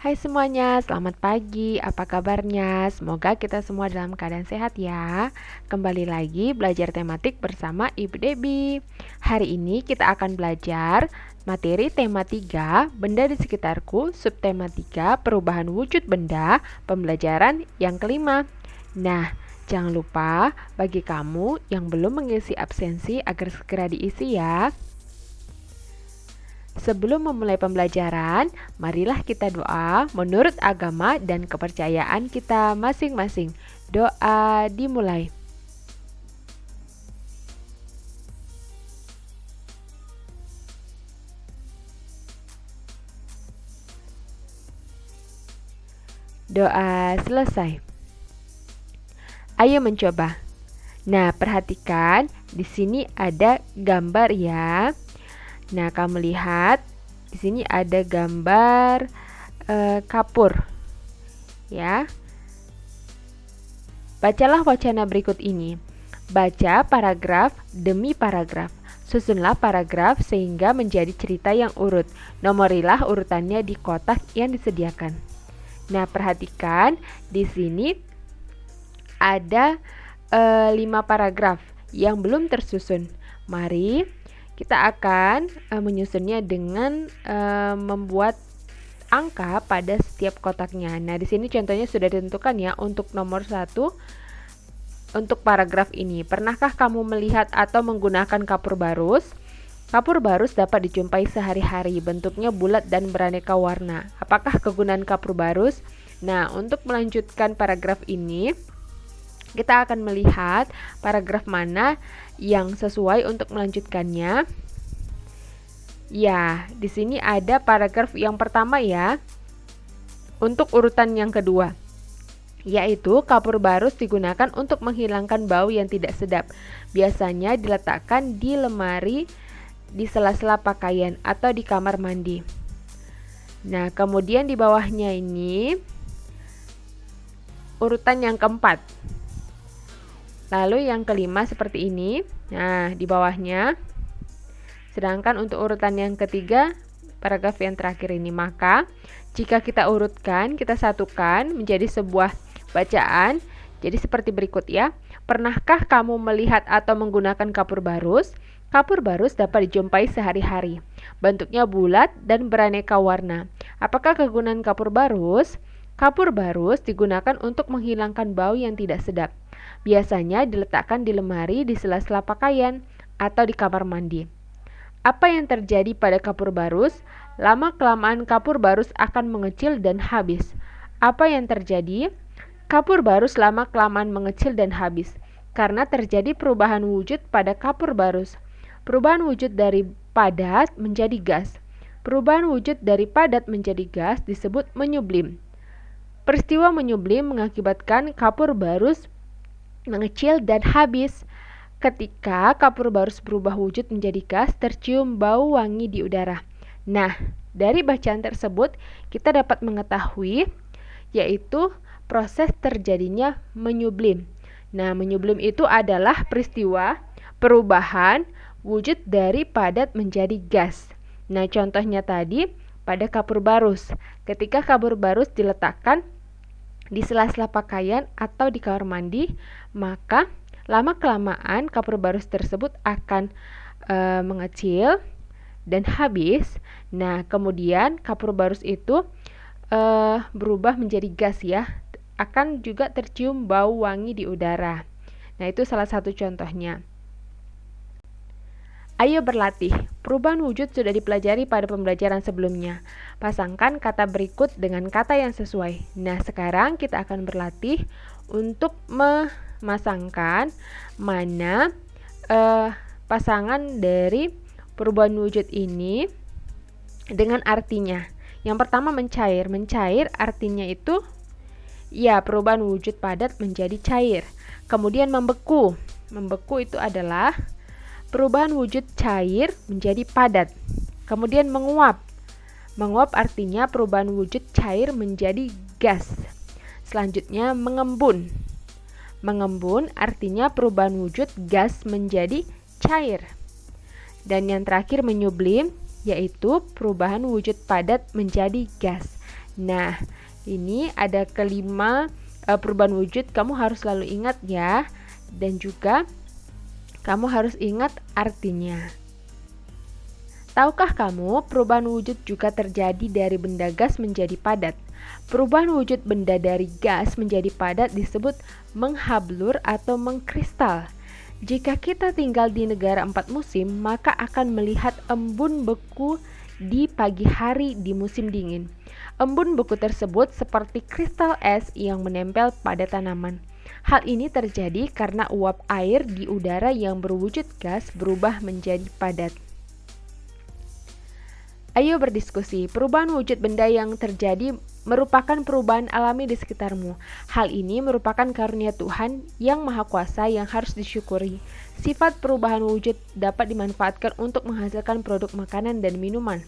Hai semuanya, selamat pagi. Apa kabarnya? Semoga kita semua dalam keadaan sehat ya. Kembali lagi belajar tematik bersama Ibu Debi. Hari ini kita akan belajar materi tema 3, benda di sekitarku, subtema 3, perubahan wujud benda, pembelajaran yang kelima. Nah, jangan lupa bagi kamu yang belum mengisi absensi agar segera diisi ya. Sebelum memulai pembelajaran, marilah kita doa menurut agama dan kepercayaan kita masing-masing. Doa dimulai. Doa selesai. Ayo mencoba. Nah, perhatikan di sini ada gambar ya. Nah, kamu lihat di sini ada gambar kapur. Ya. Bacalah wacana berikut ini. Baca paragraf demi paragraf. Susunlah paragraf sehingga menjadi cerita yang urut. Nomorilah urutannya di kotak yang disediakan. Nah, perhatikan di sini ada 5 paragraf yang belum tersusun. Mari kita akan menyusunnya dengan membuat angka pada setiap kotaknya. Nah, di sini contohnya sudah ditentukan ya untuk nomor 1 untuk paragraf ini. Pernahkah kamu melihat atau menggunakan kapur barus? Kapur barus dapat dijumpai sehari-hari, bentuknya bulat dan beraneka warna. Apakah kegunaan kapur barus? Nah, untuk melanjutkan paragraf ini, kita akan melihat paragraf mana yang sesuai untuk melanjutkannya. Ya, di sini ada paragraf yang pertama ya. Untuk urutan yang kedua, yaitu kapur barus digunakan untuk menghilangkan bau yang tidak sedap. Biasanya diletakkan di lemari, di sela-sela pakaian atau di kamar mandi. Nah, kemudian di bawahnya ini urutan yang keempat. Lalu yang kelima seperti ini. Nah, di bawahnya. Sedangkan untuk urutan yang ketiga, paragraf yang terakhir ini. Maka, jika kita urutkan, kita satukan menjadi sebuah bacaan. Jadi seperti berikut ya. Pernahkah kamu melihat atau menggunakan kapur barus? Kapur barus dapat dijumpai sehari-hari. Bentuknya bulat dan beraneka warna. Apakah kegunaan kapur barus? Kapur barus digunakan untuk menghilangkan bau yang tidak sedap. Biasanya diletakkan di lemari, di sela-sela pakaian, atau di kamar mandi. Apa yang terjadi pada kapur barus? Lama-kelamaan kapur barus akan mengecil dan habis. Apa yang terjadi? Kapur barus lama-kelamaan mengecil dan habis karena terjadi perubahan wujud pada kapur barus. Perubahan wujud dari padat menjadi gas. Perubahan wujud dari padat menjadi gas disebut menyublim. Peristiwa menyublim mengakibatkan kapur barus mengecil dan habis. Ketika kapur barus berubah wujud menjadi gas, tercium bau wangi di udara. Nah, dari bacaan tersebut kita dapat mengetahui yaitu proses terjadinya menyublim. Nah, menyublim itu adalah peristiwa perubahan wujud dari padat menjadi gas. Nah, contohnya tadi pada kapur barus. Ketika kapur barus diletakkan di sela-sela pakaian atau di kamar mandi, maka lama-kelamaan kapur barus tersebut akan mengecil dan habis. Nah, kemudian kapur barus itu berubah menjadi gas ya. Akan juga tercium bau wangi di udara. Nah, itu salah satu contohnya. Ayo berlatih. Perubahan wujud sudah dipelajari pada pembelajaran sebelumnya. Pasangkan kata berikut dengan kata yang sesuai. Nah, sekarang kita akan berlatih untuk memasangkan mana pasangan dari perubahan wujud ini dengan artinya. Yang pertama mencair. Mencair artinya itu ya perubahan wujud padat menjadi cair. Kemudian membeku. Membeku itu adalah perubahan wujud cair menjadi padat. Kemudian menguap. Menguap artinya perubahan wujud cair menjadi gas. Selanjutnya mengembun. Mengembun artinya perubahan wujud gas menjadi cair. Dan yang terakhir menyublim, yaitu perubahan wujud padat menjadi gas. Nah, ini ada kelima perubahan wujud, kamu harus selalu ingat ya. Dan juga kamu harus ingat artinya. Tahukah kamu, perubahan wujud juga terjadi dari benda gas menjadi padat. Perubahan wujud benda dari gas menjadi padat disebut menghablur atau mengkristal. Jika kita tinggal di negara 4 musim, maka akan melihat embun beku di pagi hari di musim dingin. Embun beku tersebut seperti kristal es yang menempel pada tanaman. Hal ini terjadi karena uap air di udara yang berwujud gas berubah menjadi padat. Ayo berdiskusi, perubahan wujud benda yang terjadi merupakan perubahan alami di sekitarmu. Hal ini merupakan karunia Tuhan yang Maha Kuasa yang harus disyukuri. Sifat perubahan wujud dapat dimanfaatkan untuk menghasilkan produk makanan dan minuman.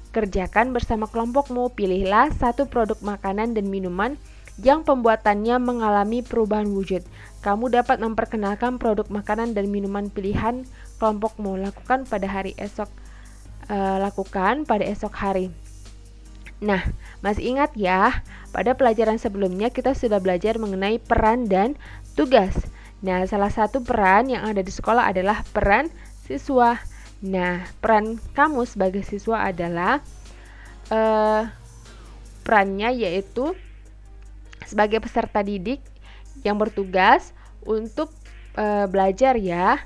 Kerjakan bersama kelompokmu, pilihlah satu produk makanan dan minuman yang pembuatannya mengalami perubahan wujud. Kamu dapat memperkenalkan produk makanan dan minuman pilihan kelompokmu. Lakukan pada esok hari. Nah, masih ingat ya, pada pelajaran sebelumnya kita sudah belajar mengenai peran dan tugas. Nah, salah satu peran yang ada di sekolah adalah peran siswa. Nah, peran kamu sebagai siswa adalah perannya yaitu sebagai peserta didik yang bertugas untuk belajar ya,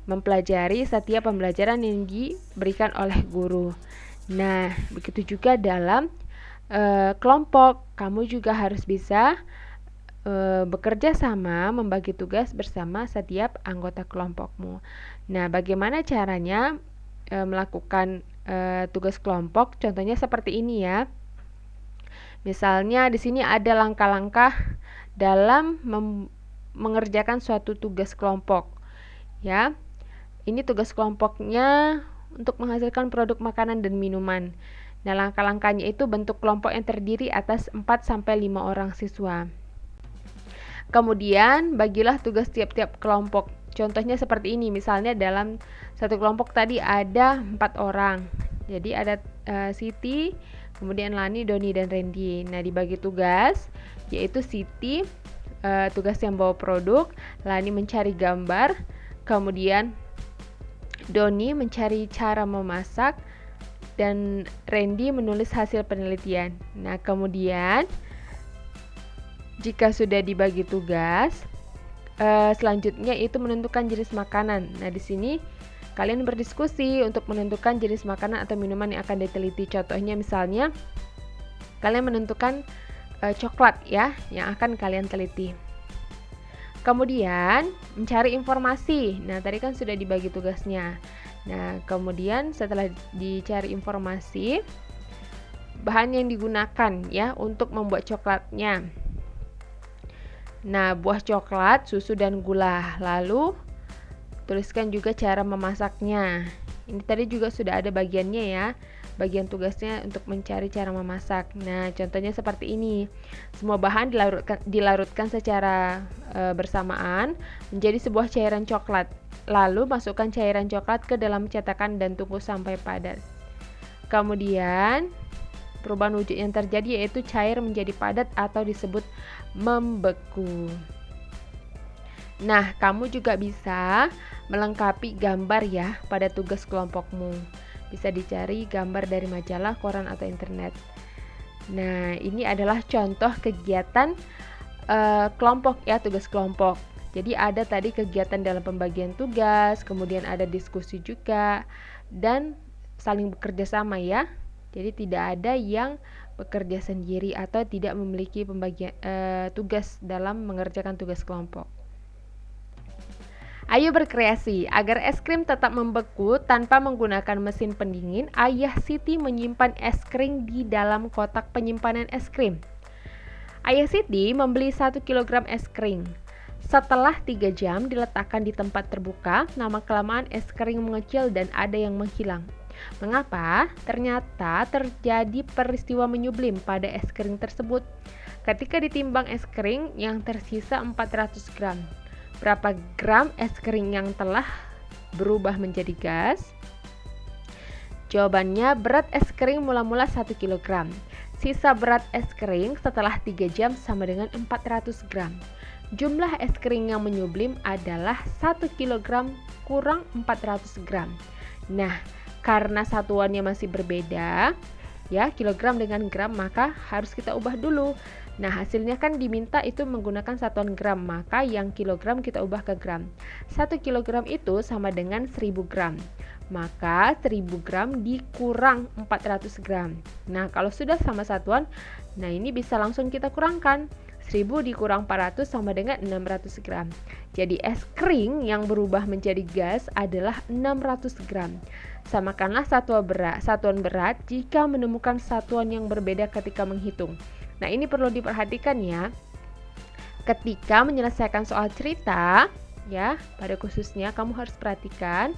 mempelajari setiap pembelajaran yang diberikan oleh guru. Nah, begitu juga dalam kelompok, kamu juga harus bisa bekerja sama, membagi tugas bersama setiap anggota kelompokmu. Nah, bagaimana caranya melakukan tugas kelompok? Contohnya seperti ini ya. Misalnya di sini ada langkah-langkah dalam mengerjakan suatu tugas kelompok. Ya. Ini tugas kelompoknya untuk menghasilkan produk makanan dan minuman. Nah, langkah-langkahnya itu bentuk kelompok yang terdiri atas 4-5 orang siswa. Kemudian, bagilah tugas tiap-tiap kelompok. Contohnya seperti ini, misalnya dalam satu kelompok tadi ada 4 orang. Jadi ada Siti, kemudian Lani, Doni, dan Randy. Nah, dibagi tugas, yaitu Siti tugas yang bawa produk, Lani mencari gambar, kemudian Doni mencari cara memasak, dan Randy menulis hasil penelitian. Nah, kemudian jika sudah dibagi tugas, selanjutnya itu menentukan jenis makanan. Nah, di sini kalian berdiskusi untuk menentukan jenis makanan atau minuman yang akan diteliti. Contohnya misalnya kalian menentukan coklat ya yang akan kalian teliti. Kemudian mencari informasi. Nah, tadi kan sudah dibagi tugasnya. Nah, kemudian setelah dicari informasi, bahan yang digunakan ya untuk membuat coklatnya. Nah, buah coklat, susu, dan gula. Lalu tuliskan juga cara memasaknya. Ini tadi juga sudah ada bagiannya ya. Bagian tugasnya untuk mencari cara memasak. Nah, contohnya seperti ini. Semua bahan dilarutkan secara bersamaan menjadi sebuah cairan coklat. Lalu masukkan cairan coklat ke dalam cetakan dan tunggu sampai padat. Kemudian perubahan wujud yang terjadi yaitu cair menjadi padat atau disebut membeku. Nah, kamu juga bisa melengkapi gambar ya pada tugas kelompokmu. Bisa dicari gambar dari majalah, koran, atau internet. Nah, ini adalah contoh kegiatan kelompok ya, tugas kelompok. Jadi ada tadi kegiatan dalam pembagian tugas, kemudian ada diskusi juga, dan saling bekerja sama ya. Jadi tidak ada yang bekerja sendiri atau tidak memiliki pembagian tugas dalam mengerjakan tugas kelompok. Ayo berkreasi. Agar es krim tetap membeku tanpa menggunakan mesin pendingin, ayah Siti menyimpan es krim di dalam kotak penyimpanan es krim. Ayah Siti membeli 1 kg es krim. Setelah 3 jam diletakkan di tempat terbuka, lama-kelamaan es krim mengecil dan ada yang menghilang. Mengapa? Ternyata terjadi peristiwa menyublim pada es krim tersebut. Ketika ditimbang es krim yang tersisa 400 gram. Berapa gram es krim yang telah berubah menjadi gas? Jawabannya, berat es krim mula-mula 1 kg. Sisa berat es krim setelah 3 jam sama dengan 400 gram. Jumlah es krim yang menyublim adalah 1 kg kurang 400 gram. Nah, karena satuannya masih berbeda, ya, kilogram dengan gram, maka harus kita ubah dulu. Nah, hasilnya kan diminta itu menggunakan satuan gram, maka yang kilogram kita ubah ke gram. 1 kilogram itu sama dengan 1000 gram. Maka 1000 gram dikurang 400 gram. Nah, kalau sudah sama satuan, nah ini bisa langsung kita kurangkan. 1000 dikurang 400 sama dengan 600 gram. Jadi es krim yang berubah menjadi gas adalah 600 gram. Samakanlah satuan berat jika menemukan satuan yang berbeda ketika menghitung. Nah, ini perlu diperhatikan ya. Ketika menyelesaikan soal cerita, ya, pada khususnya kamu harus perhatikan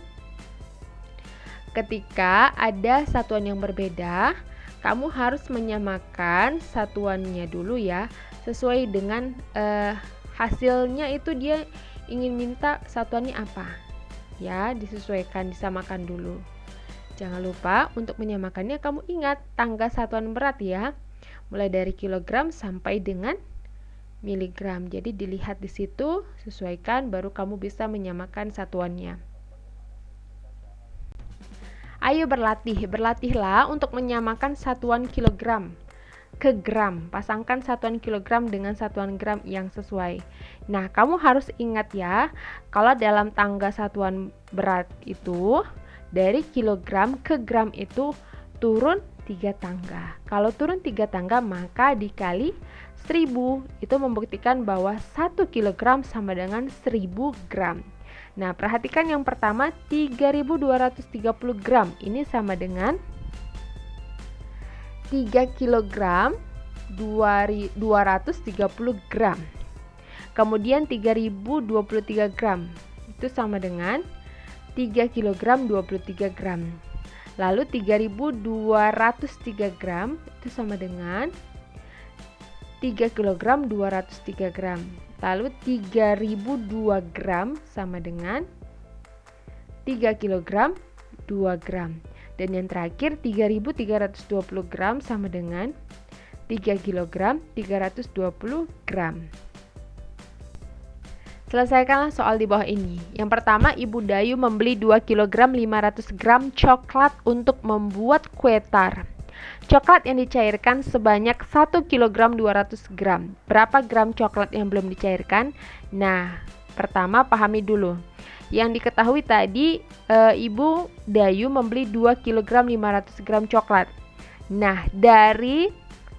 ketika ada satuan yang berbeda, kamu harus menyamakan satuannya dulu ya, sesuai dengan hasilnya itu dia ingin minta satuannya apa. Ya, disesuaikan, disamakan dulu. Jangan lupa untuk menyamakannya kamu ingat tangga satuan berat ya. Mulai dari kilogram sampai dengan miligram. Jadi dilihat di situ, sesuaikan baru kamu bisa menyamakan satuannya. Ayo berlatihlah untuk menyamakan satuan kilogram ke gram. Pasangkan satuan kilogram dengan satuan gram yang sesuai. Nah, kamu harus ingat ya, kalau dalam tangga satuan berat itu, dari kilogram ke gram itu turun 3 tangga. Kalau turun 3 tangga, maka dikali 1000. Itu membuktikan bahwa 1 kilogram sama dengan 1000 gram. Nah, perhatikan yang pertama 3230 gram. Ini sama dengan 3 kg 230 gram. Kemudian 3023 gram. Itu sama dengan 3 kg 23 gram. Lalu 3203 gram itu sama dengan 3 kg 203 gram. Lalu 3002 gram sama dengan 3 kg 2 gram. Dan yang terakhir 3320 gram sama dengan 3 kg 320 gram. Selesaikanlah soal di bawah ini. Yang pertama, Ibu Dayu membeli 2 kg 500 gram coklat untuk membuat kue tar. Coklat yang dicairkan sebanyak 1 kg 200 gram. Berapa gram coklat yang belum dicairkan? Nah, pertama pahami dulu. Yang diketahui tadi, Ibu Dayu membeli 2 kg 500 gram coklat. Nah, dari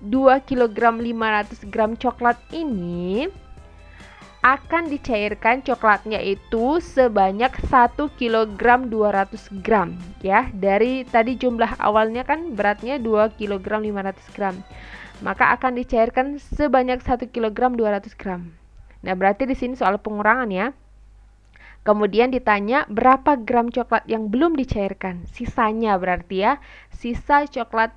2 kg 500 gram coklat ini akan dicairkan coklatnya itu sebanyak 1 kg 200 gram ya. Dari tadi jumlah awalnya kan beratnya 2 kg 500 gram. Maka akan dicairkan sebanyak 1 kg 200 gram. Nah, berarti di sini soal pengurangan ya. Kemudian ditanya berapa gram coklat yang belum dicairkan. Sisanya berarti ya, sisa coklat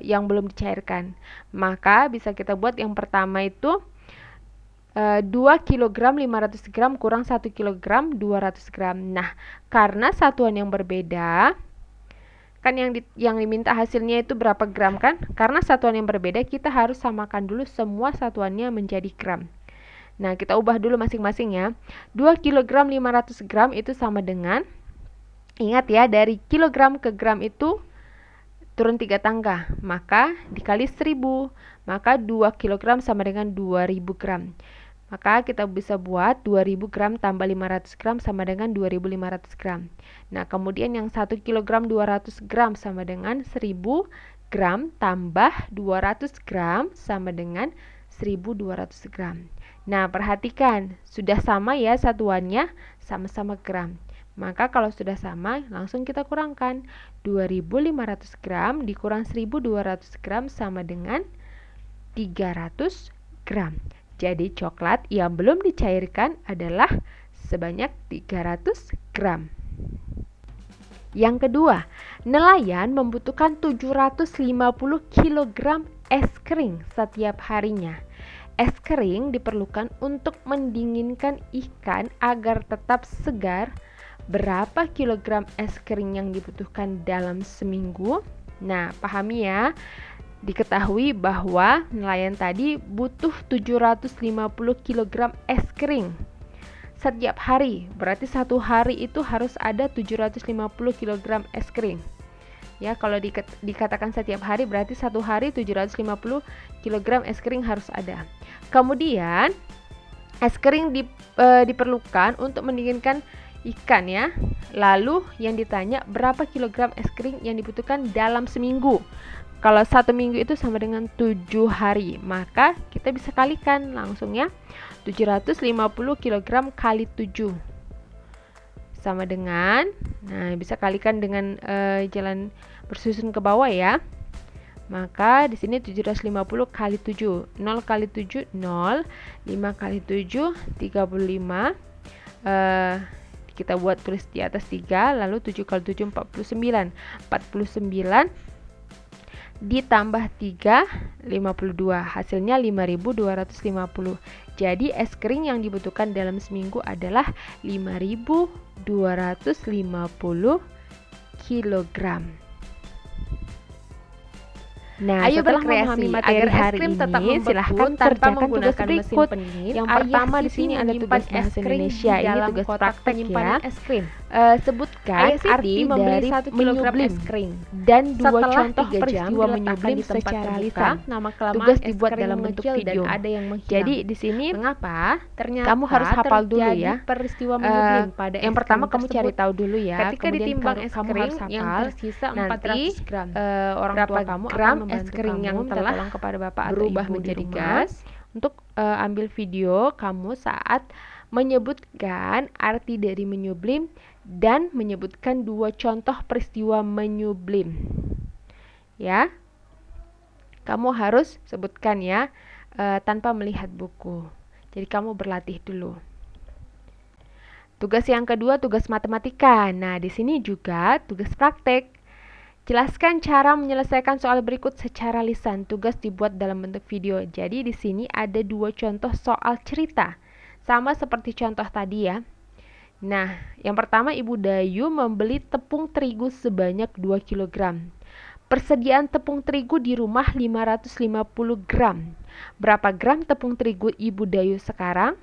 yang belum dicairkan. Maka bisa kita buat yang pertama itu 2 kg 500 gram kurang 1 kg 200 gram. Nah, karena satuan yang berbeda, kan yang diminta hasilnya itu berapa gram kan? Karena satuan yang berbeda, kita harus samakan dulu semua satuannya menjadi gram. Nah, kita ubah dulu masing-masing ya. 2 kg 500 gram itu sama dengan, ingat ya, dari kilogram ke gram itu turun 3 tangga, maka dikali 1000, maka 2 kg sama dengan 2000 gram. Maka kita bisa buat 2000 gram tambah 500 gram sama dengan 2500 gram. Nah, kemudian yang 1 kg 200 gram sama dengan 1000 gram tambah 200 gram sama dengan 1200 gram. Nah, perhatikan, sudah sama ya satuannya, sama-sama gram. Maka kalau sudah sama, langsung kita kurangkan. 2500 gram dikurang 1200 gram sama dengan 300 gram. Jadi coklat yang belum dicairkan adalah sebanyak 300 gram. Yang kedua, nelayan membutuhkan 750 kg es kering setiap harinya. Es kering diperlukan untuk mendinginkan ikan agar tetap segar. Berapa kilogram es kering yang dibutuhkan dalam seminggu? Nah, pahami ya. Diketahui bahwa nelayan tadi butuh 750 kg es krim setiap hari. Berarti satu hari itu harus ada 750 kg es krim. Ya, kalau dikatakan setiap hari berarti satu hari 750 kg es krim harus ada. Kemudian es krim diperlukan untuk mendinginkan ikan ya. Lalu yang ditanya berapa kilogram es krim yang dibutuhkan dalam seminggu. Kalau 1 minggu itu sama dengan 7 hari, maka kita bisa kalikan langsung ya. 750 kg kali 7 sama dengan, nah bisa kalikan dengan jalan bersusun ke bawah ya. Maka di sini 750 kali 7, 0 kali 7 0, 5 kali 7 35. Kita buat tulis di atas 3, lalu 7 kali 7 49. 49 ditambah 3 52, hasilnya 5250. Jadi es krim yang dibutuhkan dalam seminggu adalah 5250 kg. Nah, ayo setelah berkreasi memahami materi agar es hari krim tetap ini, silahkan kerjakan tugas berikut. Yang pertama di sini ada tugas bahasa Indonesia. Ini tugas praktek ya. Es krim. Sebutkan arti dari 1 kg es krim dan dua contoh peristiwa menyublim secara lisan. Tugas dibuat dalam bentuk video. Dan ada yang menghilang. Jadi di sini mengapa? Ternyata kamu harus hafal dulu ya. Peristiwa menyublim pada yang pertama kamu cari tahu dulu ya. Ketika kemudian ditimbang es kamu krim harus hafal. yang tersisa 400 gram. Orang tua kamu akan membantu es krim kamu yang telah tolong kepada bapak berubah atau ibu menjadi di rumah gas untuk ambil video kamu saat menyebutkan arti dari menyublim dan menyebutkan dua contoh peristiwa menyublim. Ya, kamu harus sebutkan ya tanpa melihat buku. Jadi kamu berlatih dulu. Tugas yang kedua, tugas matematika. Nah, di sini juga tugas praktek. Jelaskan cara menyelesaikan soal berikut secara lisan. Tugas dibuat dalam bentuk video. Jadi di sini ada dua contoh soal cerita. Sama seperti contoh tadi ya. Nah, yang pertama Ibu Dayu membeli tepung terigu sebanyak 2 kg. Persediaan tepung terigu di rumah 550 gram. Berapa gram tepung terigu Ibu Dayu sekarang?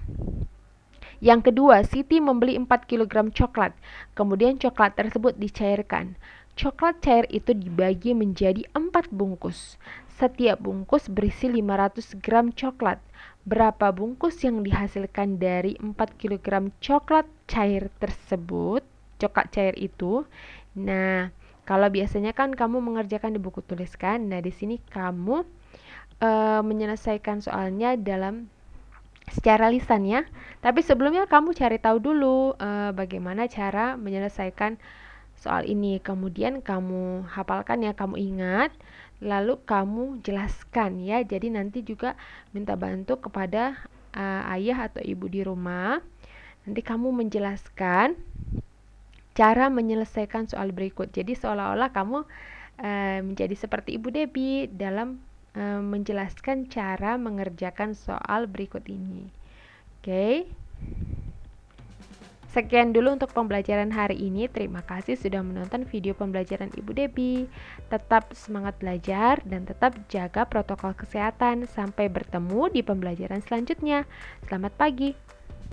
Yang kedua, Siti membeli 4 kg coklat. Kemudian coklat tersebut dicairkan. Coklat cair itu dibagi menjadi 4 bungkus. Setiap bungkus berisi 500 gram coklat. Berapa bungkus yang dihasilkan dari 4 kg coklat cair tersebut? Coklat cair itu. Nah, kalau biasanya kan kamu mengerjakan di buku tulis kan. Nah, di sini kamu menyelesaikan soalnya dalam secara lisan ya. Tapi sebelumnya kamu cari tahu dulu bagaimana cara menyelesaikan soal ini, kemudian kamu hafalkan ya, kamu ingat, lalu kamu jelaskan ya. Jadi nanti juga minta bantu kepada ayah atau ibu di rumah. Nanti kamu menjelaskan cara menyelesaikan soal berikut. Jadi seolah-olah kamu menjadi seperti Ibu Debbie dalam menjelaskan cara mengerjakan soal berikut ini. Oke. Sekian dulu untuk pembelajaran hari ini. Terima kasih sudah menonton video pembelajaran Ibu Debbie. Tetap semangat belajar dan tetap jaga protokol kesehatan. Sampai bertemu di pembelajaran selanjutnya. Selamat pagi.